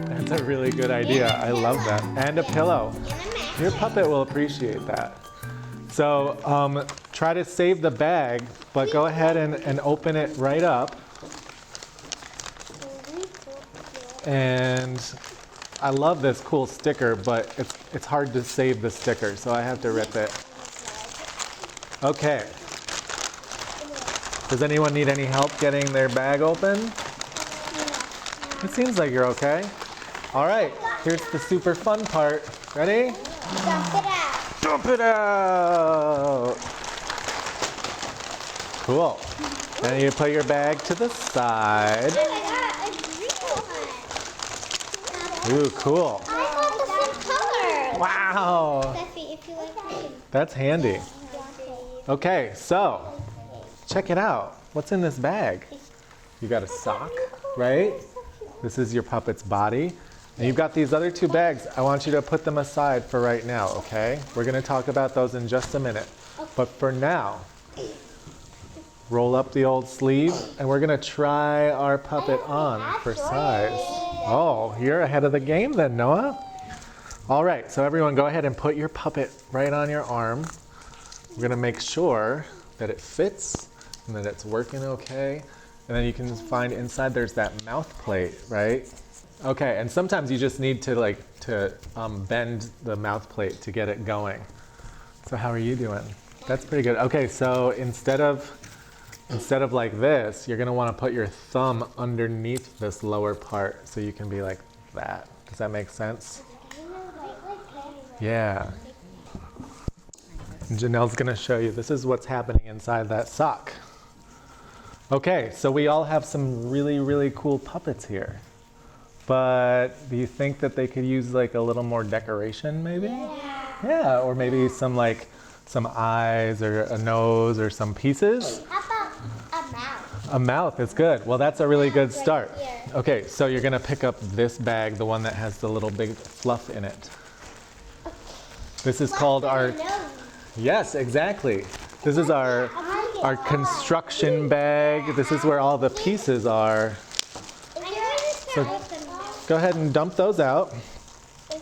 That's a really good idea. I love that. And a pillow. Your puppet will appreciate that. So try to save the bag, but go ahead and open it right up. And I love this cool sticker, but it's hard to save the sticker, so I have to rip it. Okay. Does anyone need any help getting their bag open? It seems like you're okay. All right, here's the super fun part. Ready? Dump it out. Dump it out. Cool. Then you put your bag to the side. Ooh, cool. I got the same color. Wow. Steffi, if you like That's handy. Okay, so check it out. What's in this bag? You got a sock, right? This is your puppet's body. And you've got these other two bags. I want you to put them aside for right now, okay? We're gonna talk about those in just a minute. But for now, roll up the old sleeve and we're gonna try our puppet on for size. Oh, you're ahead of the game then, Noah. All right, so everyone go ahead and put your puppet right on your arm. We're gonna make sure that it fits and that it's working okay. And then you can find inside there's that mouth plate, right? Okay, and sometimes you just need to bend the mouth plate to get it going. So how are you doing? That's pretty good. Okay, so instead of like this, you're gonna wanna put your thumb underneath this lower part so you can be like that. Does that make sense? Yeah. And Janelle's gonna show you, this is what's happening inside that sock. Okay, so we all have some really, really cool puppets here. But do you think that they could use like a little more decoration maybe? Yeah, or maybe some eyes or a nose or some pieces? How about a mouth? A mouth is good. Well, that's a really good start. Okay, so you're gonna pick up this bag, the one that has the little big fluff in it. This is called our, yes, exactly. This is our construction bag. This is where all the pieces are. So go ahead and dump those out.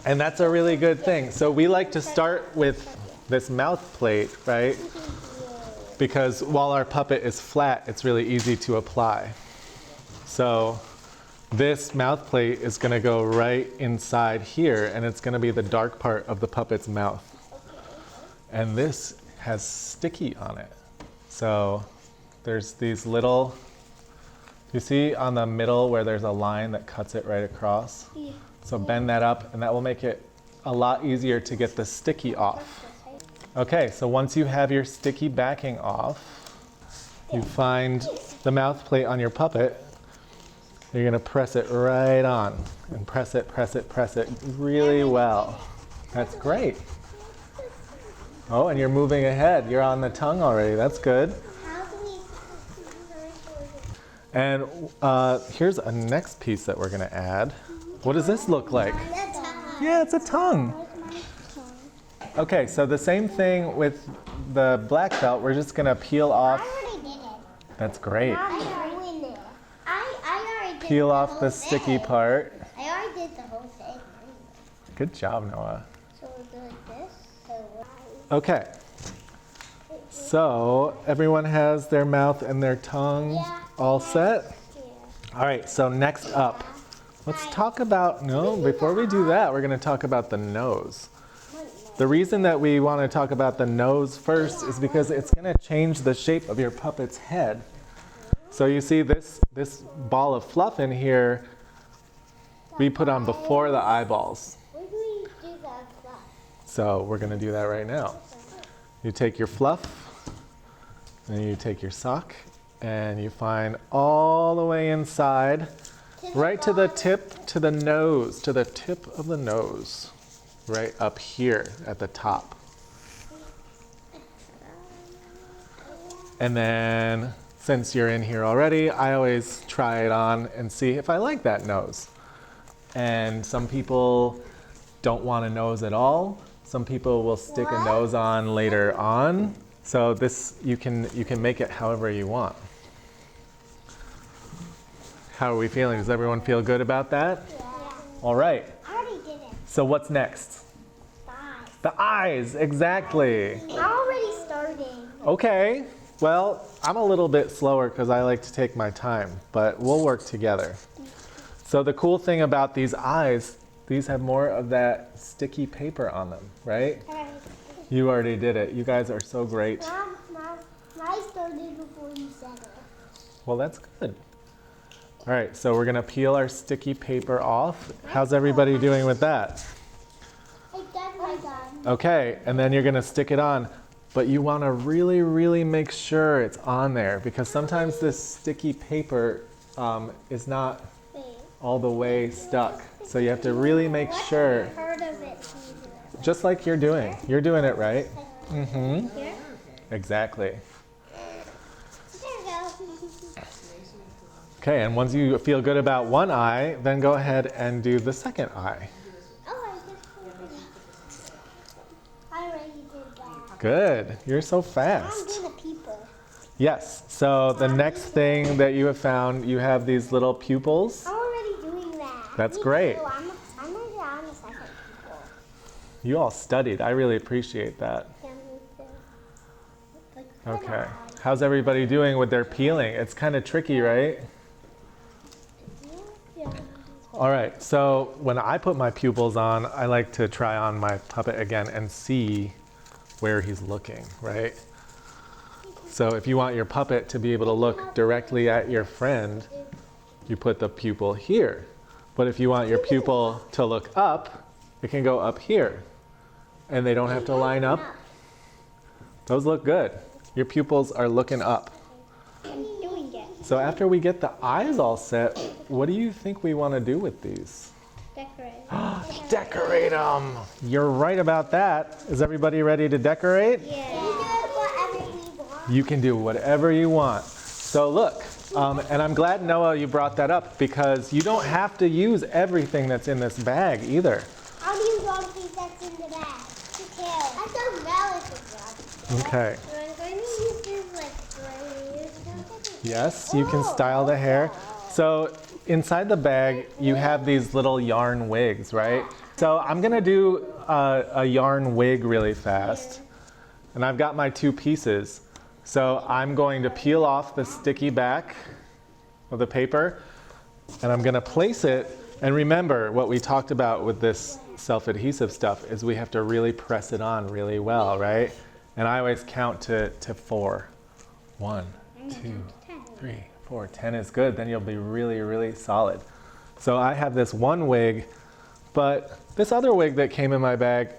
And that's a really good thing. So we like to start with this mouth plate, right? Because while our puppet is flat, it's really easy to apply. So this mouth plate is gonna go right inside here and it's gonna be the dark part of the puppet's mouth. And this has sticky on it. So there's these little, you see on the middle where there's a line that cuts it right across? Yeah. So bend that up and that will make it a lot easier to get the sticky off. Okay, so once you have your sticky backing off, you find the mouth plate on your puppet. You're gonna press it right on and press it really well. That's great. Oh, and you're moving ahead. You're on the tongue already. That's good. And here's a next piece that we're gonna add. What does this look like? Yeah, it's a tongue. Okay, so the same thing with the black felt. We're just gonna peel off. I already did it. That's great. I already did Peel off the sticky part. I already did the whole thing. Good job, Noah. So we'll do like this. Okay. So everyone has their mouth and their tongue all set? All right, so next up, let's talk about, no, before we do that, we're gonna talk about the nose. The reason that we wanna talk about the nose first is because it's gonna change the shape of your puppet's head. So you see this ball of fluff in here, we put on before the eyeballs. Where do we do that fluff? So we're gonna do that right now. You take your fluff, and you take your sock, and you find all the way inside, right to the tip, to the nose, to the tip of the nose, right up here at the top. And then, since you're in here already, I always try it on and see if I like that nose. And some people don't want a nose at all. Some people will stick a nose on later on. So this, you can make it however you want. How are we feeling? Does everyone feel good about that? Yeah. All right. I already did it. So what's next? Bye. The eyes, exactly. I'm already starting. Okay. Well, I'm a little bit slower because I like to take my time, but we'll work together. So the cool thing about these eyes, these have more of that sticky paper on them, right? Alright. You already did it. You guys are so great. Mom, I started before you said it. Well, that's good. All right, so we're gonna peel our sticky paper off. How's everybody doing with that? I got my gun. Okay, and then you're gonna stick it on, but you wanna really, really make sure it's on there because sometimes this sticky paper is not Wait. all the way stuck. So you have to really make sure, Part of it. just like you're doing. You're doing it right. Mm-hmm. Here? Exactly. There we go. Okay, and once you feel good about one eye, then go ahead and do the second eye. Oh, I already did that. Good. You're so I'm fast. doing the people. Yes. So the next thing that you have found, you have these little pupils. I'm already doing that. That's Me great. too. I'm already on the second people. You all studied. I really appreciate that. Yeah, me too. Like, Okay. How's everybody doing with their peeling? It's kind of tricky, right? Yeah. All right. So when I put my pupils on, I like to try on my puppet again and see where he's looking, right? So if you want your puppet to be able to look directly at your friend, you put the pupil here. But if you want your pupil to look up, it can go up here. And they don't have to line up. Those look good. Your pupils are looking up. I'm doing it. So after we get the eyes all set, what do you think we want to do with these? Decorate. Decorate them. You're right about that. Is everybody ready to decorate? Yeah. You do whatever we want. You can do whatever you want. So look, and I'm glad, Noah, you brought that up because you don't have to use everything that's in this bag either. How do you want these that's in the bag? The tail. I don't know if it's wrong. Okay. So I'm going to use this like use Yes, you can style the hair. So inside the bag, you have these little yarn wigs, right? So I'm gonna do a yarn wig really fast. And I've got my two pieces. So I'm going to peel off the sticky back of the paper and I'm gonna place it. And remember what we talked about with this self-adhesive stuff is we have to really press it on really well, right? And I always count to 4. 1, 2, 3, 4. 10 is good. Then you'll be really, really solid. So I have this one wig, but this other wig that came in my bag,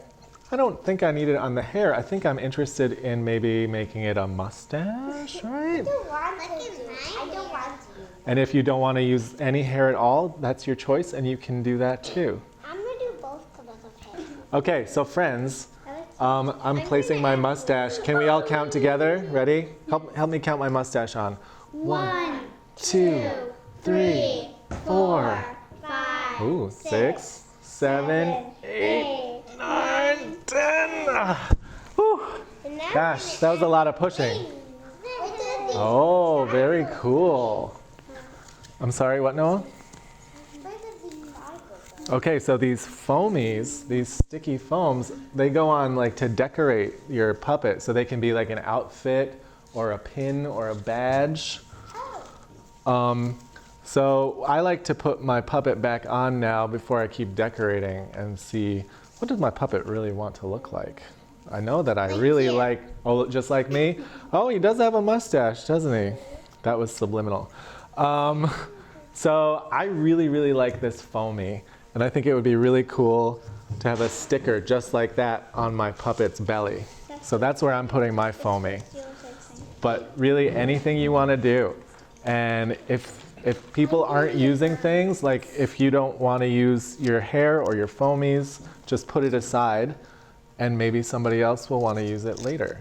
I don't think I need it on the hair. I think I'm interested in maybe making it a mustache, right? I don't want to. And if you don't want to use any hair at all, that's your choice, and you can do that too. I'm going to do both colors of hair. Okay, so friends, I'm placing my mustache. Can we all count together? Ready? Help me count my mustache on. 1, 2, 3, 4. 5. Ooh, 6, 7, 8, 9, 10. Whew. Gosh, that was a lot of pushing. Oh, very cool. I'm sorry, what, Noah? Okay, so these foamies, these sticky foams, they go on like to decorate your puppet. So they can be like an outfit or a pin or a badge. So I like to put my puppet back on now before I keep decorating and see what does my puppet really want to look like. I know that I really like, oh, just like me. Oh, he does have a mustache, doesn't he? That was subliminal. So I really, really like this foamy. And I think it would be really cool to have a sticker just like that on my puppet's belly. So that's where I'm putting my foamy. But really anything you want to do. And if people aren't using things, like if you don't want to use your hair or your foamies, just put it aside and maybe somebody else will want to use it later.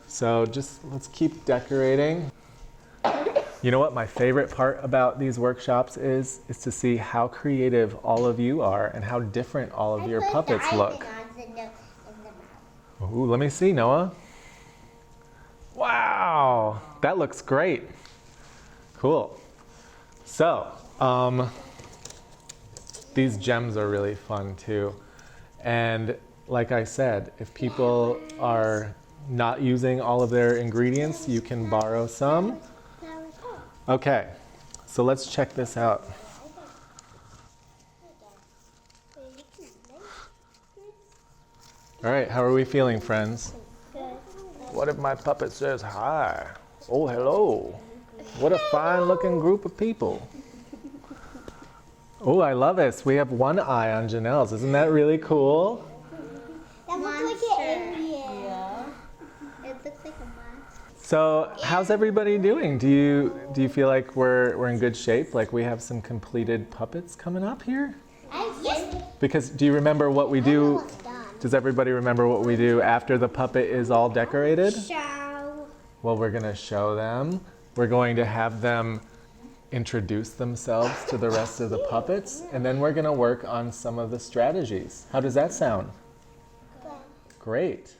So just let's keep decorating. You know what my favorite part about these workshops is to see how creative all of you are and how different all of your puppets look. Ooh, let me see, Noah. that looks great. Cool. So, these gems are really fun too. And like I said, if people are not using all of their ingredients, you can borrow some. Okay, so let's check this out. All right, how are we feeling, friends? What if my puppet says hi? Oh, hello. What a fine looking group of people. Oh, I love this. We have one eye on Janelle's. Isn't that really cool? That looks like an Indian. Yeah. It looks like a monster. So, how's everybody doing? Do you feel like we're in good shape? Like we have some completed puppets coming up here? Yes. Because do you remember what we do? Does everybody remember what we do after the puppet is all decorated? Show. Well, we're going to show them. We're going to have them introduce themselves to the rest of the puppets, and then we're going to work on some of the strategies. How does that sound? Great.